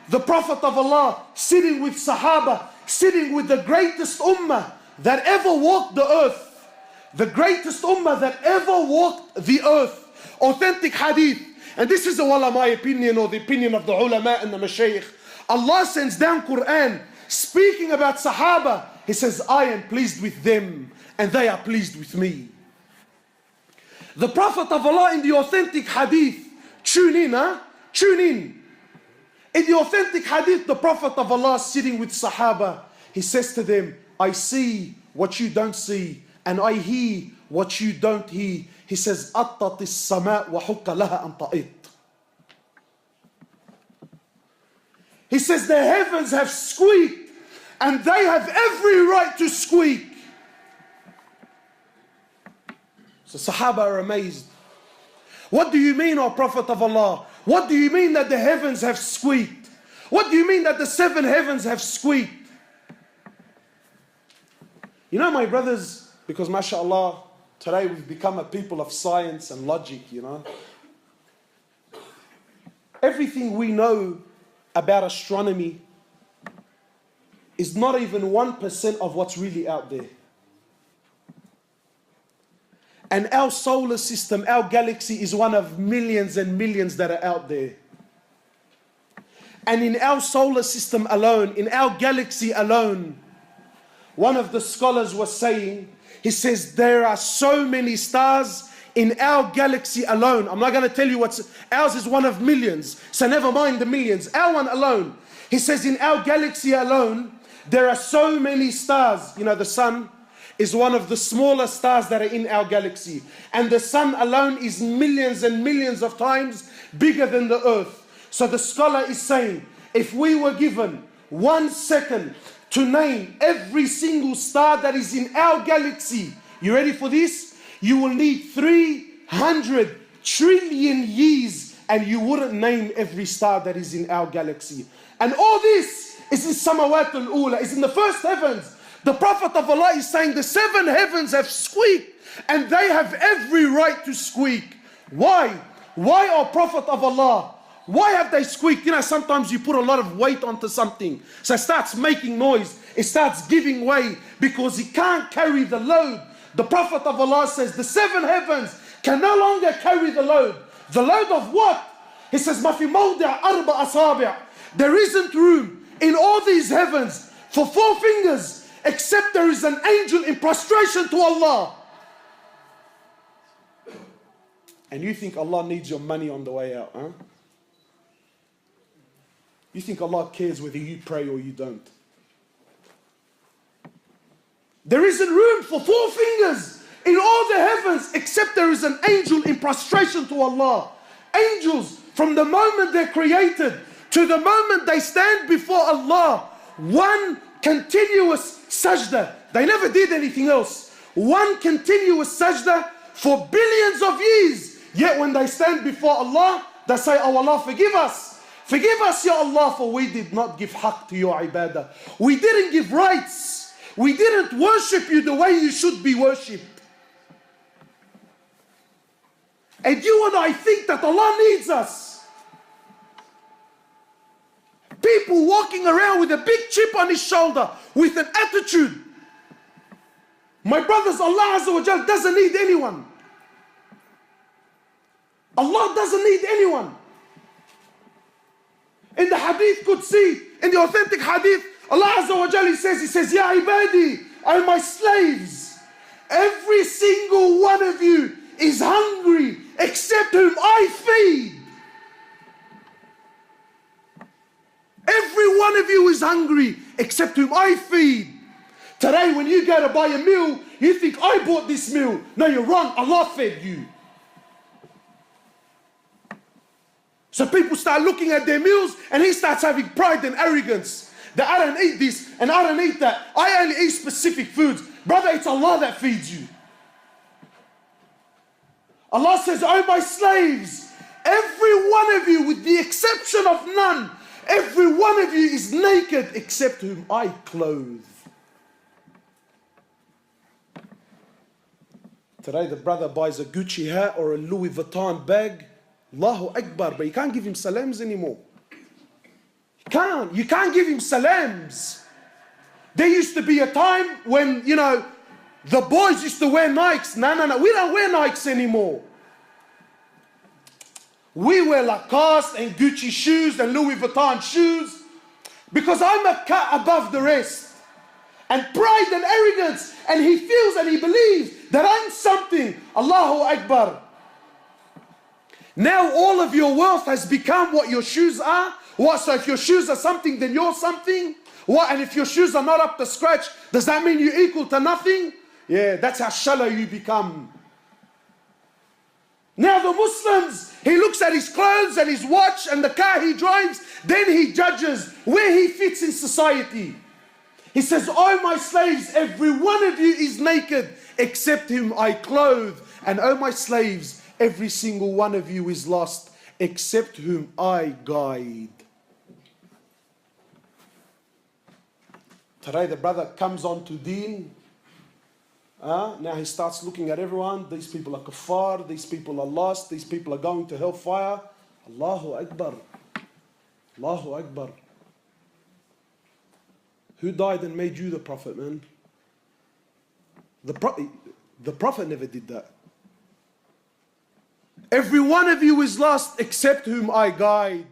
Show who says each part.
Speaker 1: the Prophet of Allah sitting with Sahaba, sitting with the greatest ummah that ever walked the earth. The greatest ummah that ever walked the earth. Authentic hadith. And this is my opinion, or the opinion of the ulama and the mashayikh. Allah sends down Quran speaking about Sahaba. He says, I am pleased with them and they are pleased with me. The Prophet of Allah in the authentic hadith, tune in, huh? Tune in. In the authentic hadith, the Prophet of Allah sitting with Sahaba, he says to them, I see what you don't see, and I hear what you don't hear. He says, أَطَّتِ السَّمَاء وَحُكَّ لَهَا أَن تَئِطْ. He says, the heavens have squeaked, and they have every right to squeak. So Sahaba are amazed. What do you mean, O Prophet of Allah? What do you mean that the heavens have squeaked? What do you mean that the 7 heavens have squeaked? You know, my brothers, because mashallah, today we've become a people of science and logic, you know. Everything we know about astronomy is not even 1% of what's really out there. And our solar system, our galaxy, is one of millions and millions that are out there. And in our solar system alone, in our galaxy alone, one of the scholars was saying, he says, there are so many stars in our galaxy alone. I'm not going to tell you what's, ours is one of millions, so never mind the millions, our one alone. He says in our galaxy alone, there are so many stars. You know, the sun is one of the smaller stars that are in our galaxy. And the sun alone is millions and millions of times bigger than the earth. So the scholar is saying, if we were given 1 second to name every single star that is in our galaxy, you ready for this? You will need 300 trillion years and you wouldn't name every star that is in our galaxy. And all this is in Samawat al-Ula, is in the first heavens. The Prophet of Allah is saying the 7 heavens have squeaked and they have every right to squeak. Why? Why, O Prophet of Allah? Why have they squeaked? You know, sometimes you put a lot of weight onto something, so it starts making noise, it starts giving way because it can't carry the load. The Prophet of Allah says the 7 heavens can no longer carry the load. The load of what? He says, مَا فِي مَوْضِعَ أَرْبَ أَصَابِعَ. There isn't room in all these heavens for 4 fingers except there is an angel in prostration to Allah. And you think Allah needs your money on the way out, huh? You think Allah cares whether you pray or you don't. There isn't room for 4 fingers in all the heavens except there is an angel in prostration to Allah. Angels, from the moment they're created to the moment they stand before Allah, one continuous sajda. They never did anything else. One continuous sajda for billions of years. Yet when they stand before Allah, they say, oh Allah, forgive us. Forgive us, Ya Allah, for we did not give haqq to your ibadah. We didn't give rights. We didn't worship you the way you should be worshipped. And you and I think that Allah needs us. People walking around with a big chip on his shoulder with an attitude. My brothers, Allah Azza wa Jal doesn't need anyone. Allah doesn't need anyone. In the hadith Qudsi, in the authentic hadith, Allah Azza wa Jal he says, Ya ibadi, are my slaves. Every single one of you is hungry except whom I feed. Every one of you is hungry except whom I feed. Today when you go to buy a meal, you think I bought this meal. No, you're wrong. Allah fed you. So people start looking at their meals and he starts having pride and arrogance. That I don't eat this and I don't eat that. I only eat specific foods. Brother, it's Allah that feeds you. Allah says, oh my slaves, every one of you with the exception of none, every one of you is naked except whom I clothe. Today the brother buys a Gucci hat or a Louis Vuitton bag. Allahu Akbar, but you can't give him salams anymore. You can't. You can't give him salams. There used to be a time when, you know, the boys used to wear Nikes. No. We don't wear Nikes anymore. We wear Lacoste and Gucci shoes and Louis Vuitton shoes because I'm a cut above the rest. And pride and arrogance. And he feels and he believes that I'm something. Allahu Akbar. Now all of your wealth has become what your shoes are. What? So if your shoes are something, then you're something. What? And if your shoes are not up to scratch, does that mean you're equal to nothing? Yeah, that's how shallow you become. Now the Muslims, he looks at his clothes and his watch and the car he drives, then he judges where he fits in society. He says, "Oh my slaves, every one of you is naked, except whom I clothe. And oh my slaves, every single one of you is lost, except whom I guide." Today the brother comes on to deen. Now he starts looking at everyone. These people are kuffar. These people are lost. These people are going to hellfire. Allahu Akbar. Allahu Akbar. Who died and made you the Prophet, man? The Prophet never did that. Every one of you is lost except whom I guide.